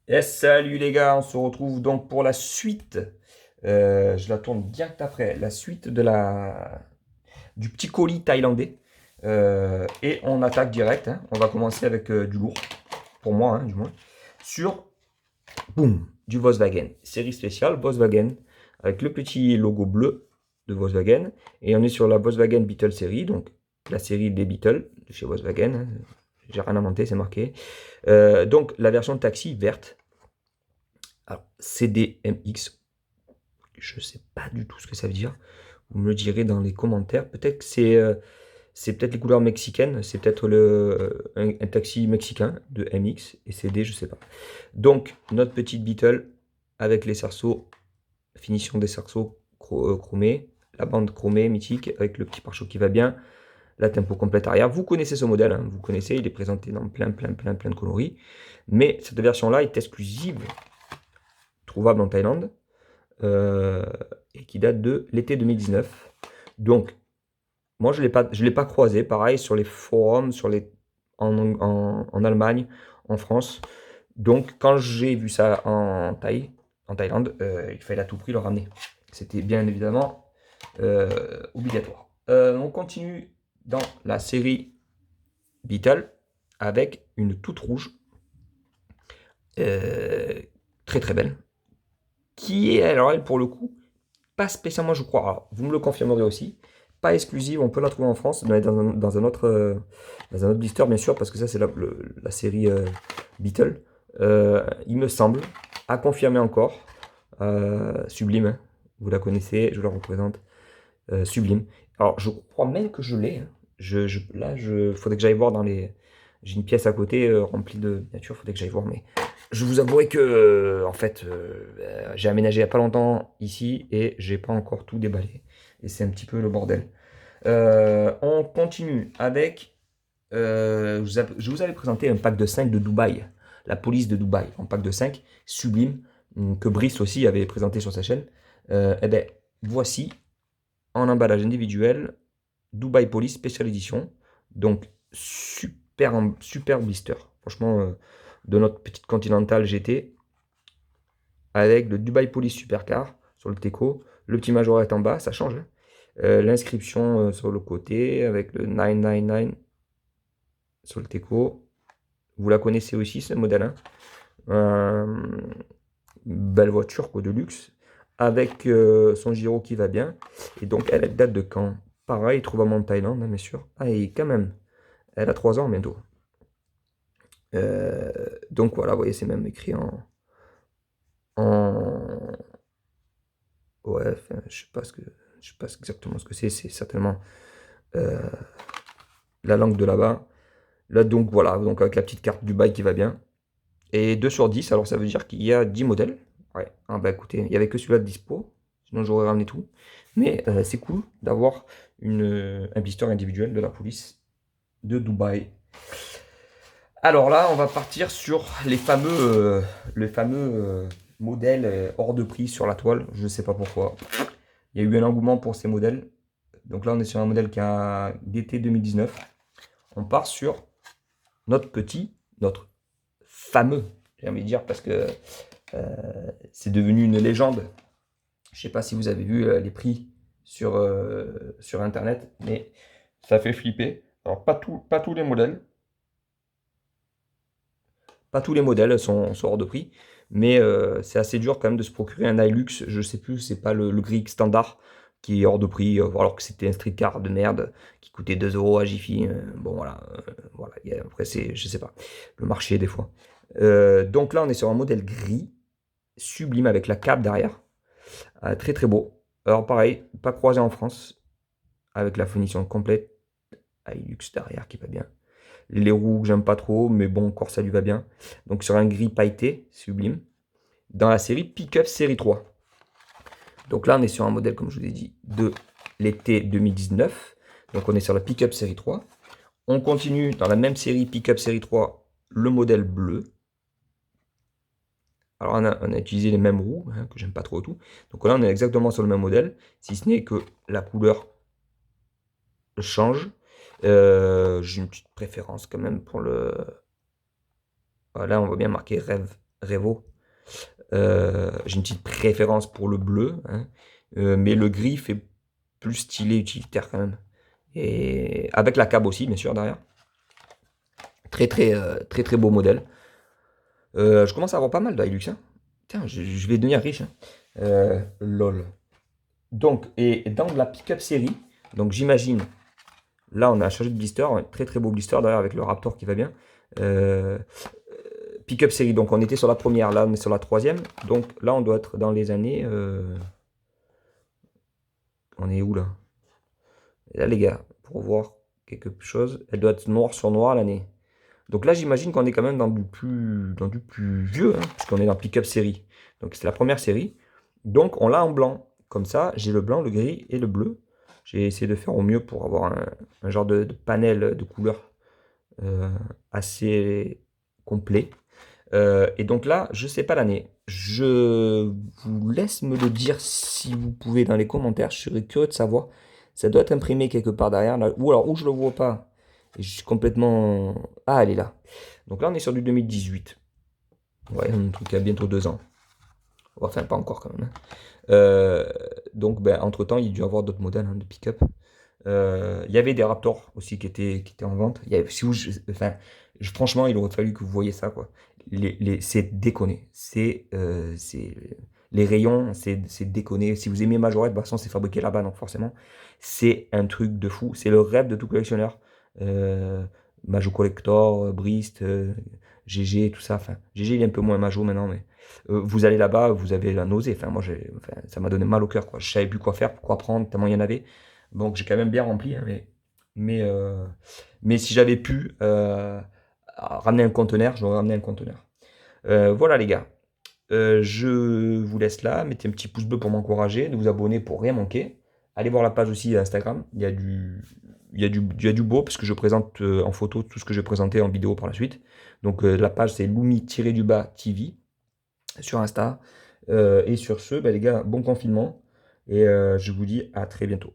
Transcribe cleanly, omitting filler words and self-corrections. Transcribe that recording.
Et salut les gars, on se retrouve donc pour la suite. Je la tourne direct après. La suite du petit colis thaïlandais. Et on attaque direct, hein. On va commencer avec du lourd, pour moi, hein, du moins. Sur, boum, du Volkswagen. Série spéciale Volkswagen, avec le petit logo bleu de Volkswagen. Et on est sur la Volkswagen Beetle série, donc la série des Beetles de chez Volkswagen, hein. J'ai rien inventé, c'est marqué. Donc la version de taxi verte. Alors, CDMX, je ne sais pas du tout ce que ça veut dire. Vous me le direz dans les commentaires. Peut-être que c'est peut-être les couleurs mexicaines. C'est peut-être un taxi mexicain de MX et CD, je ne sais pas. Donc, notre petite Beetle avec les cerceaux, finition des cerceaux chromés, la bande chromée mythique avec le petit pare-choc qui va bien, la tempo complète arrière. Vous connaissez ce modèle, hein, vous connaissez, il est présenté dans plein de coloris. Mais cette version-là est exclusive, trouvable en Thaïlande. Et qui date de l'été 2019. Donc, moi, je ne l'ai pas croisé. Pareil, sur les forums, en Allemagne, en France. Donc, quand j'ai vu ça en Thaïlande, il fallait à tout prix le ramener. C'était bien évidemment obligatoire. On continue dans la série Beetle avec une toute rouge. Très très belle. Qui est, alors elle, pour le coup, pas spécialement, je crois. Alors, vous me le confirmerez aussi. Pas exclusive, on peut la trouver en France, mais dans un autre blister, bien sûr, parce que ça, c'est la série Beetle. Il me semble, à confirmer encore. Sublime, hein. Vous la connaissez, je la représente. Sublime. Alors, je crois même que je l'ai, hein. Là, faudrait que j'aille voir dans les. J'ai une pièce à côté remplie de miniatures, faudrait que j'aille voir, mais je vous avouerai que, en fait, j'ai aménagé il n'y a pas longtemps ici et j'ai pas encore tout déballé. Et c'est un petit peu le bordel. On continue avec. Je vous avais présenté un pack de 5 de Dubaï, la police de Dubaï, en pack de 5, sublime, que Brice aussi avait présenté sur sa chaîne. Eh bien, voici en emballage individuel, Dubai Police Special Edition. Donc, super blister. Franchement, de notre petite Continental GT, avec le Dubai Police Supercar sur le Teco. Le petit majorette en bas, ça change, hein. L'inscription sur le côté, avec le 999 sur le Teco. Vous la connaissez aussi, ce modèle, hein. Belle voiture, quoi, de luxe, avec son gyro qui va bien. Et donc, elle date de quand? Pareil, trouvable en Thaïlande, hein, bien sûr. Ah, et quand même, elle a 3 ans bientôt. Donc voilà, vous voyez, c'est même écrit en... Ouais, enfin, je sais pas exactement ce que c'est. C'est certainement euh, la langue de là-bas. Là, donc voilà, donc avec la petite carte Dubaï qui va bien. Et 2 sur 10, alors ça veut dire qu'il y a 10 modèles. Ouais, ah bah écoutez, il n'y avait que celui-là de dispo, sinon j'aurais ramené tout. Mais c'est cool d'avoir un blister individuel de la police de Dubaï. Alors là, on va partir sur les fameux modèles hors de prix sur la toile. Je ne sais pas pourquoi. Il y a eu un engouement pour ces modèles. Donc là, on est sur un modèle qui a d'été 2019. On part sur notre fameux, j'ai envie de dire, parce que c'est devenu une légende. Je ne sais pas si vous avez vu les prix sur Internet, mais ça fait flipper. Alors, pas tous les modèles. Pas tous les modèles sont hors de prix, mais c'est assez dur quand même de se procurer un Hilux. Je sais plus, c'est pas le gris standard qui est hors de prix, alors que c'était un streetcar de merde qui coûtait 2 euros à Jiffy. Bon, voilà. Voilà. Après, je sais pas, le marché des fois. Donc là, on est sur un modèle gris, sublime avec la cape derrière. Très très beau. Alors pareil, pas croisé en France, avec la finition complète. Hilux derrière qui va bien. Les roues que j'aime pas trop, mais bon, encore ça lui va bien. Donc sur un gris pailleté, sublime. Dans la série Pickup série 3. Donc là, on est sur un modèle, comme je vous ai dit, de l'été 2019. Donc on est sur la Pickup série 3. On continue dans la même série Pickup série 3, le modèle bleu. Alors on a utilisé les mêmes roues, hein, que j'aime pas trop tout. Donc là, on est exactement sur le même modèle, si ce n'est que la couleur change. J'ai une petite préférence quand même pour le... Voilà, on voit bien marqué rêve Revo. J'ai une petite préférence pour le bleu, hein, mais le gris fait plus stylé, utilitaire quand même. Et avec la cab aussi, bien sûr, derrière. Très beau modèle. Je commence à avoir pas mal d'Hilux, hein. Tiens, je vais devenir riche, hein. Lol. Donc, et dans la pick-up série, donc j'imagine, là on a changé de blister, un très beau blister derrière avec le Raptor qui va bien. Pick-up série, donc on était sur la première, là on est sur la troisième. Donc là on doit être dans les années... on est où là? Et là les gars, pour voir quelque chose, elle doit être noir sur noir l'année. Donc là j'imagine qu'on est quand même dans du plus vieux, hein, parce qu'on est dans pick-up série. Donc c'est la première série. Donc on l'a en blanc. Comme ça, j'ai le blanc, le gris et le bleu. J'ai essayé de faire au mieux pour avoir un genre de panel de couleurs assez complet. Et donc là, je sais pas l'année. Je vous laisse me le dire si vous pouvez dans les commentaires. Je serais curieux de savoir. Ça doit être imprimé quelque part derrière. Là. Ou alors, où je le vois pas. Et je suis complètement... Ah, elle est là. Donc là, on est sur du 2018. Ouais, un truc qui a bientôt 2 ans. Enfin, pas encore quand même, hein. Donc, ben, entre-temps, il y a dû y avoir d'autres modèles, hein, de pick-up. Il y avait des Raptors aussi qui étaient en vente. Il y avait, si vous, enfin, franchement, il aurait fallu que vous voyiez ça, quoi. C'est déconné. Les rayons, c'est déconné. Si vous aimez Majorette, de toute façon, c'est fabriqué là-bas, donc forcément, c'est un truc de fou. C'est le rêve de tout collectionneur. Euh, Majo Collector, Brist, GG, tout ça. Enfin, GG, il est un peu moins Majo maintenant, mais vous allez là-bas, vous avez la nausée. Enfin, moi, ça m'a donné mal au cœur, quoi. Je savais plus quoi faire, quoi prendre, tellement il y en avait. Donc j'ai quand même bien rempli, hein, mais, euh, mais si j'avais pu ramener un conteneur, j'aurais ramené un conteneur. Voilà les gars. Je vous laisse là. Mettez un petit pouce bleu pour m'encourager, de vous abonner pour rien manquer. Allez voir la page aussi Instagram. Il y a du beau parce que je présente en photo tout ce que je vais présenter en vidéo par la suite. Donc la page c'est Lumi-du-bas TV sur Insta. Et sur ce, bah, les gars, bon confinement. Et je vous dis à très bientôt.